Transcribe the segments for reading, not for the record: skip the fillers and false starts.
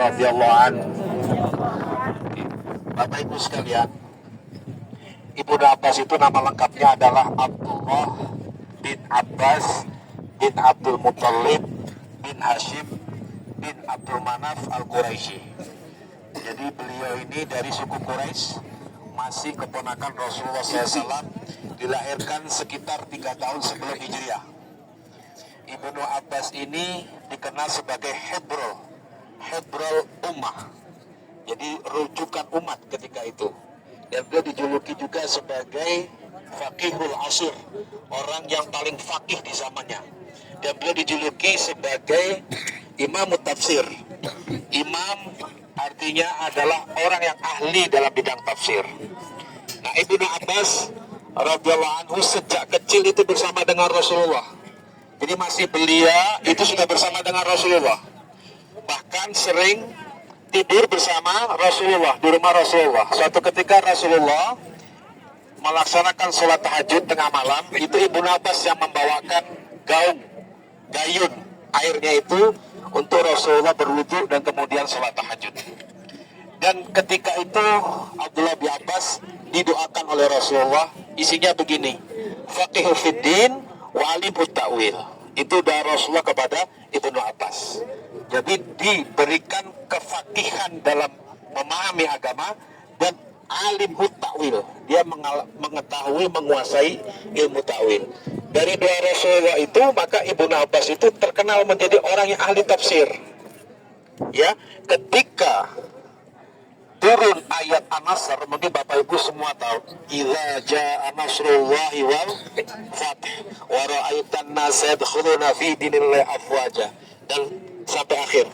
radhiyallahu anhu. Bapak Ibu sekalian, Ibnu Abbas itu nama lengkapnya adalah Abdullah bin Abbas bin Abdul Muttalib bin Hashim bin Abdul Manaf Al-Quraisy. Jadi beliau ini dari suku Quraisy, masih keponakan Rasulullah SAW, dilahirkan sekitar 3 tahun sebelum Hijriah. Ibnu Abbas ini dikenal sebagai Hibrul Ummah, jadi rujukan umat ketika itu. Dan beliau dijuluki juga sebagai Faqihul Asr, orang yang paling faqih di zamannya. Dan beliau dijuluki sebagai Imam Tafsir. Imam artinya adalah orang yang ahli dalam bidang tafsir. Nah, Ibnu Abbas radhiyallahu anhu sejak kecil itu bersama dengan Rasulullah. Jadi masih belia itu sudah bersama dengan Rasulullah. Bahkan sering tidur bersama Rasulullah di rumah Rasulullah. Suatu ketika Rasulullah melaksanakan sholat tahajud tengah malam, itu Ibnu Abbas yang membawakan gayun airnya itu untuk Rasulullah berwudu dan kemudian sholat tahajud. Dan ketika itu Abdullah bin Abbas didoakan oleh Rasulullah, isinya begini: Faqihu fiddin wa alimut ta'wil. Itu dari Rasulullah kepada Ibnu Abbas. Jadi diberikan kefakihan dalam memahami agama dan alimut ta'wil. Dia mengetahui, menguasai ilmu ta'wil. Dari doa Rasulullah itu, maka Ibnu Abbas itu terkenal menjadi orang yang ahli tafsir. Ya, ketika turun ayat An-Nasr, mungkin Bapak Ibu semua tahu, idza jaa nasrullahi wal fath wa ra'aitan nasa yadkhuluna fi dinillahi afwaja, dan sampai akhir.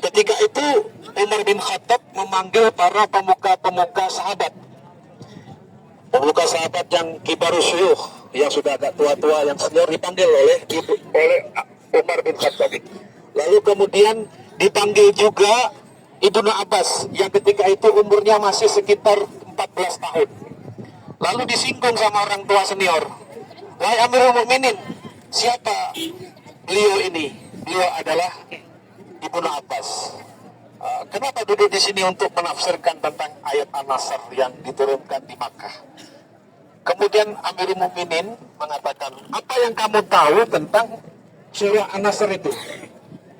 Ketika itu Umar bin Khattab memanggil para pemuka sahabat. Pemuka sahabat yang kibarus syuyukh, yang sudah agak tua-tua, yang senior, dipanggil oleh Umar bin Khattab. Lalu kemudian dipanggil juga Ibnu Abbas yang ketika itu umurnya masih sekitar 14 tahun. Lalu disinggung sama orang tua senior. Wahai Amirul Mukminin, siapa beliau ini? Beliau adalah Ibnu Abbas. Kenapa duduk di sini untuk menafsirkan tentang ayat An-Nasr yang diturunkan di Makkah? Kemudian Amirul Mukminin mengatakan, apa yang kamu tahu tentang surah An-Nasr itu?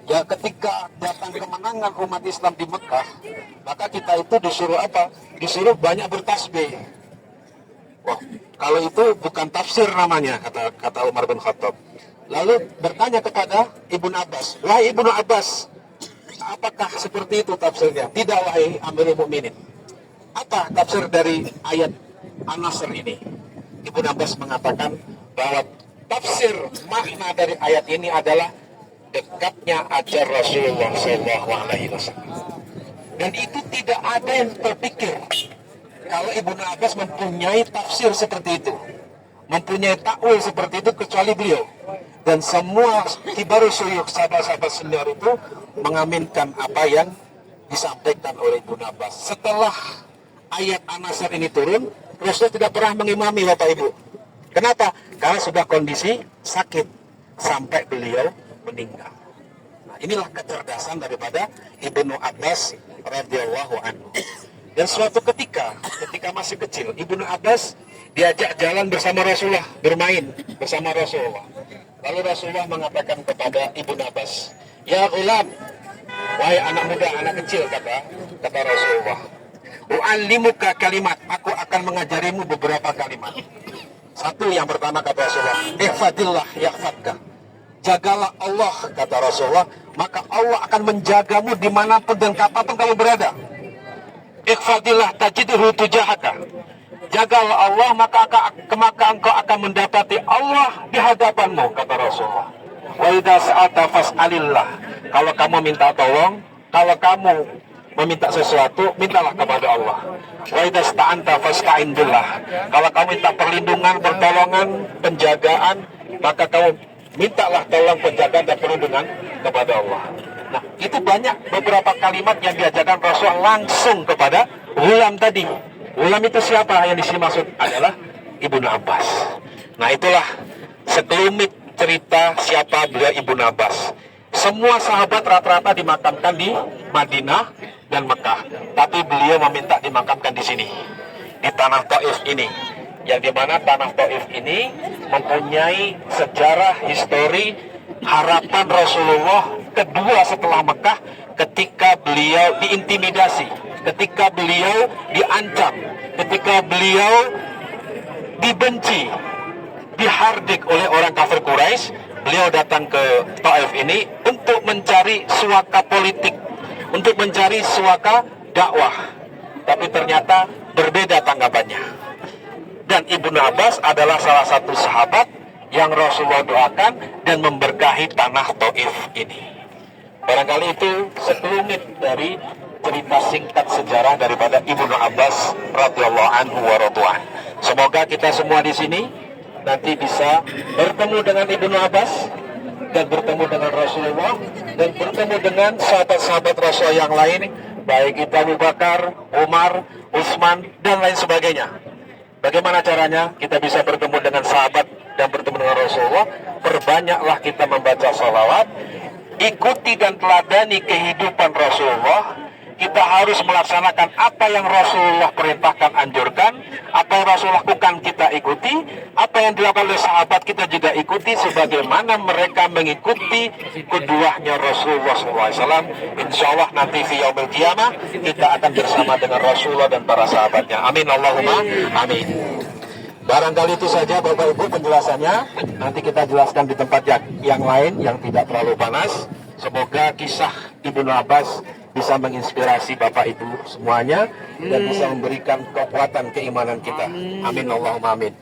Ya, ketika datang kemenangan umat Islam di Mekah, maka kita itu disuruh apa? Disuruh banyak bertasbih. Wah, kalau itu bukan tafsir namanya, kata Umar bin Khattab. Lalu bertanya kepada Ibnu Abbas, wahai Ibnu Abbas, apakah seperti itu tafsirnya? Tidak, wahai Amirul Mukminin. Apa tafsir dari ayat An-Nasr ini? Ibnu Abbas mengatakan bahwa tafsir makna dari ayat ini adalah dekatnya ajar Rasulullah SAW. Dan itu tidak ada yang terpikir kalau Ibnu Abbas mempunyai tafsir seperti itu, mempunyai takwil seperti itu, kecuali beliau. Dan semua kibarus syuyukh, sahabat-sahabat senior itu mengaminkan apa yang disampaikan oleh Ibnu Abbas. Setelah ayat An-Nasr ini turun, Rasul tidak pernah mengimami, Bapak Ibu. Kenapa? Karena sudah kondisi sakit sampai beliau meninggal. Nah, inilah kecerdasan daripada Ibnu Abbas radhiyallahu anhu. Dan suatu ketika masih kecil, Ibnu Abbas diajak jalan bersama Rasulullah, bermain bersama Rasulullah. Lalu Rasulullah mengatakan kepada Ibnu Abbas, ya ghulam, wahai anak muda, anak kecil, kata Rasulullah, u'allimuka kalimat, aku akan mengajarimu beberapa kalimat. Satu, yang pertama kata Rasulullah, ihfadillah yahfadka. Jagalah Allah, kata Rasulullah, maka Allah akan menjagamu dimanapun dan kapanpun kamu berada. Ihfadillah tajidhu tujahaka. Jagalah Allah, maka engkau akan mendapati Allah di hadapanmu, kata Rasulullah. Wa idza sa'alta fas'alillah. Kalau kamu minta tolong, kalau kamu meminta sesuatu, mintalah kepada Allah. Wa idza sta'anta fasta'in billah. Kalau kamu minta perlindungan, pertolongan, penjagaan, maka kamu mintalah tolong, penjagaan dan perlindungan kepada Allah. Nah, itu banyak beberapa kalimat yang diajarkan Rasul langsung kepada ghulam tadi. Ghulam itu siapa? Yang disini maksud adalah Ibnu Abbas. Nah, itulah sekelumit cerita siapa beliau Ibnu Abbas. Semua sahabat rata-rata dimakamkan di Madinah dan Mekah, tapi beliau meminta dimakamkan di sini, di tanah Taif ini, yang dimana tanah Taif ini mempunyai sejarah histori harapan Rasulullah kedua setelah Mekah, ketika beliau diintimidasi, ketika beliau diancam, ketika beliau dibenci, dihardik oleh orang kafir Quraisy. Beliau datang ke Taif ini untuk mencari suaka politik, untuk mencari suaka dakwah, tapi ternyata berbeda tanggapannya. Dan Ibnu Abbas adalah salah satu sahabat yang Rasulullah doakan dan memberkahi tanah Taif ini. Barangkali itu sekelumit dari cerita singkat sejarah daripada Ibnu Abbas radhiyallahu anhu wa radwan. Semoga kita semua di sini nanti bisa bertemu dengan Ibnu Abbas dan bertemu dengan Rasulullah dan bertemu dengan sahabat-sahabat Rasul yang lain, baik itu Abu Bakar, Umar, Utsman dan lain sebagainya. Bagaimana caranya kita bisa bertemu dengan sahabat dan bertemu dengan Rasulullah? Perbanyaklah kita membaca salawat, ikuti dan teladani kehidupan Rasulullah. Kita harus melaksanakan apa yang Rasulullah perintahkan, anjurkan. Apa yang Rasulullah lakukan kita ikuti. Apa yang dilakukan oleh sahabat kita juga ikuti, sebagaimana mereka mengikuti kuduahnya Rasulullah SAW. Insya Allah nanti fi yaumil qiyamah kita akan bersama dengan Rasulullah dan para sahabatnya. Amin Allahumma amin. Barangkali itu saja Bapak Ibu penjelasannya. Nanti kita jelaskan di tempat yang lain yang tidak terlalu panas. Semoga kisah Ibnu Abbas bisa menginspirasi Bapak Ibu semuanya dan bisa memberikan kekuatan keimanan kita. Amin Allahumma amin.